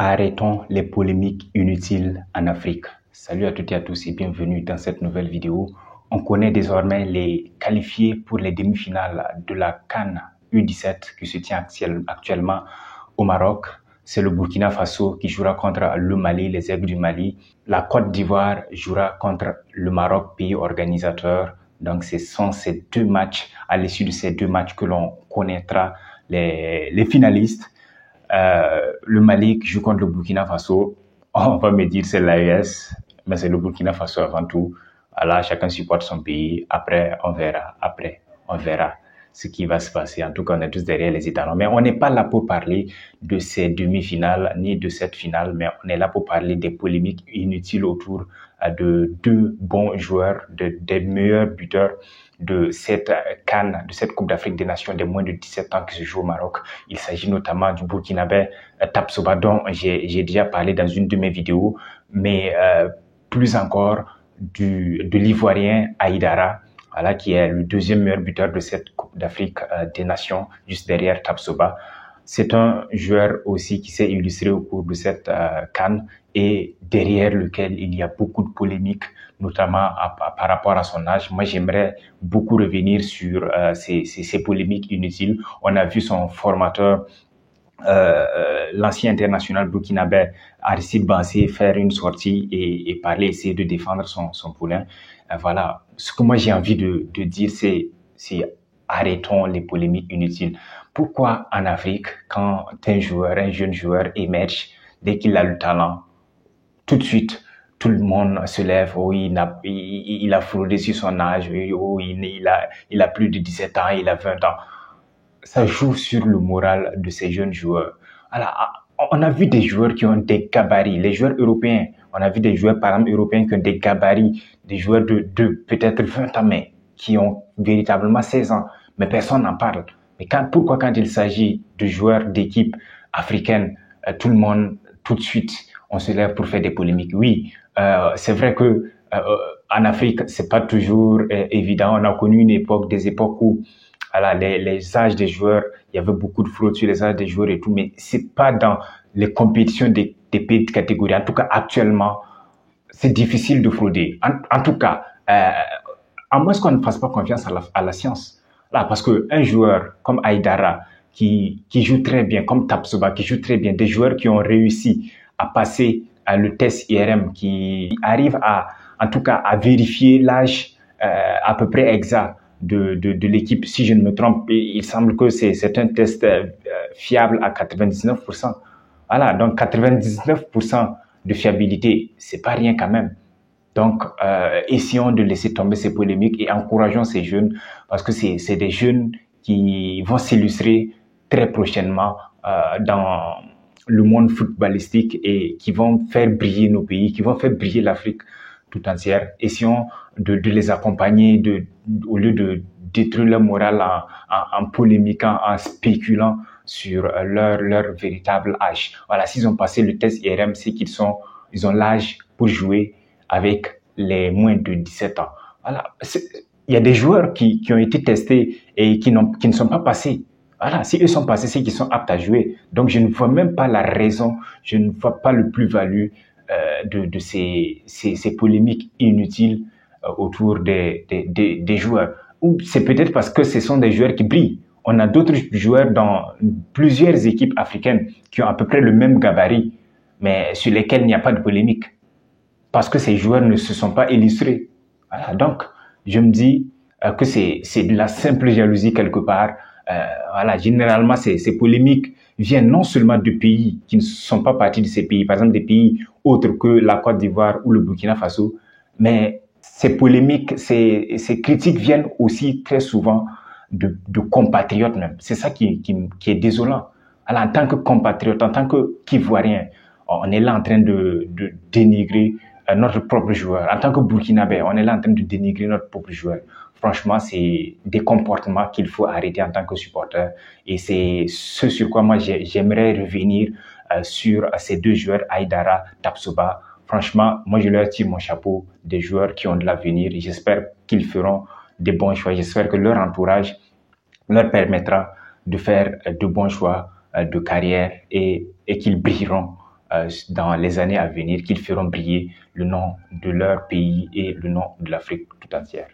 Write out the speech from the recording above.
Arrêtons les polémiques inutiles en Afrique. Salut à toutes et à tous et bienvenue dans cette nouvelle vidéo. On connaît désormais les qualifiés pour les demi-finales de la CAN U17 qui se tient actuellement au Maroc. C'est le Burkina Faso qui jouera contre le Mali, les Aigles du Mali. La Côte d'Ivoire jouera contre le Maroc, pays organisateur. Donc ce sont ces deux matchs, à l'issue de ces deux matchs que l'on connaîtra les finalistes. Le Mali qui joue contre le Burkina Faso, on va me dire c'est l'AES, mais c'est le Burkina Faso avant tout. Là, chacun supporte son pays. Après, on verra ce qui va se passer. En tout cas, on est tous derrière les États. Mais on n'est pas là pour parler de ces demi-finales ni de cette finale, mais on est là pour parler des polémiques inutiles autour de deux bons joueurs, des meilleurs buteurs de cette CAN, de cette Coupe d'Afrique des Nations des moins de 17 ans qui se joue au Maroc. Il s'agit notamment du Burkinabé Tapsoba dont j'ai déjà parlé dans une de mes vidéos, mais plus encore de l'Ivoirien Aïdara, voilà, qui est le deuxième meilleur buteur de cette Coupe d'Afrique des Nations, juste derrière Tapsoba. C'est un joueur aussi qui s'est illustré au cours de cette CAN et derrière lequel il y a beaucoup de polémiques, notamment par rapport à son âge. Moi, j'aimerais beaucoup revenir sur ces polémiques inutiles. On a vu son formateur, l'ancien international burkinabé Aristide Bansé, faire une sortie et parler, essayer de défendre son poulain. Voilà. Ce que moi j'ai envie de dire, c'est arrêtons les polémiques inutiles. Pourquoi en Afrique, quand un jeune joueur émerge, dès qu'il a le talent, tout de suite, tout le monde se lève, oh, il a fraudé sur son âge, oh, il a plus de 17 ans, il a 20 ans. Ça joue sur le moral de ces jeunes joueurs. Alors, on a vu des joueurs qui ont des gabarits, les joueurs européens. On a vu des joueurs, par exemple, européens qui ont des gabarits, des joueurs de peut-être 20 ans, mais qui ont véritablement 16 ans. Mais personne n'en parle. Mais pourquoi quand il s'agit de joueurs d'équipes africaines, tout le monde, tout de suite, on se lève pour faire des polémiques? Oui, c'est vrai que en Afrique, c'est pas toujours évident. On a connu des époques où voilà, les âges des joueurs, il y avait beaucoup de fraude sur les âges des joueurs et tout, mais c'est pas dans les compétitions des pays de catégorie. En tout cas, actuellement, c'est difficile de frauder. En tout cas, à moins qu'on ne fasse pas confiance à la science. Là, parce que un joueur comme Aïdara, qui joue très bien, comme Tapsoba, qui joue très bien, des joueurs qui ont réussi à passer le test IRM, qui arrivent en tout cas, à vérifier l'âge à peu près exact de l'équipe. Si je ne me trompe, il semble que c'est un test fiable à 99%. Voilà, donc 99% de fiabilité, c'est pas rien quand même. Donc, essayons de laisser tomber ces polémiques et encourageons ces jeunes parce que c'est des jeunes qui vont s'illustrer très prochainement dans le monde footballistique et qui vont faire briller nos pays, qui vont faire briller l'Afrique tout entière. Essayons de les accompagner au lieu de détruire leur morale en polémiquant, en spéculant sur leur véritable âge. Voilà, s'ils ont passé le test IRM, c'est ils ont l'âge pour jouer avec les moins de 17 ans. Voilà, il y a des joueurs qui ont été testés et qui ne sont pas passés. Voilà, si eux sont passés, c'est qu'ils sont aptes à jouer. Donc, je ne vois même pas la raison, je ne vois pas le plus-value de ces polémiques inutiles autour des joueurs. Ou c'est peut-être parce que ce sont des joueurs qui brillent. On a d'autres joueurs dans plusieurs équipes africaines qui ont à peu près le même gabarit, mais sur lesquels il n'y a pas de polémique. Parce que ces joueurs ne se sont pas illustrés. Voilà, donc, je me dis que c'est de la simple jalousie quelque part. Voilà, généralement, ces polémiques viennent non seulement de pays qui ne sont pas partis de ces pays, par exemple des pays autres que la Côte d'Ivoire ou le Burkina Faso, mais ces polémiques, ces critiques viennent aussi très souvent de compatriotes même. C'est ça qui est désolant. Alors, en tant que compatriote, en tant qu'Ivoirien, on est là en train de dénigrer notre propre joueur. En tant que Burkinabé, on est là en train de dénigrer notre propre joueur. Franchement, c'est des comportements qu'il faut arrêter en tant que supporter. Et c'est ce sur quoi moi j'aimerais revenir sur ces deux joueurs, Aïdara, Tapsoba. Franchement, moi je leur tire mon chapeau, des joueurs qui ont de l'avenir. J'espère qu'ils feront des bons choix. J'espère que leur entourage leur permettra de faire de bons choix de carrière et qu'ils brilleront dans les années à venir qu'ils feront briller le nom de leur pays et le nom de l'Afrique tout entière.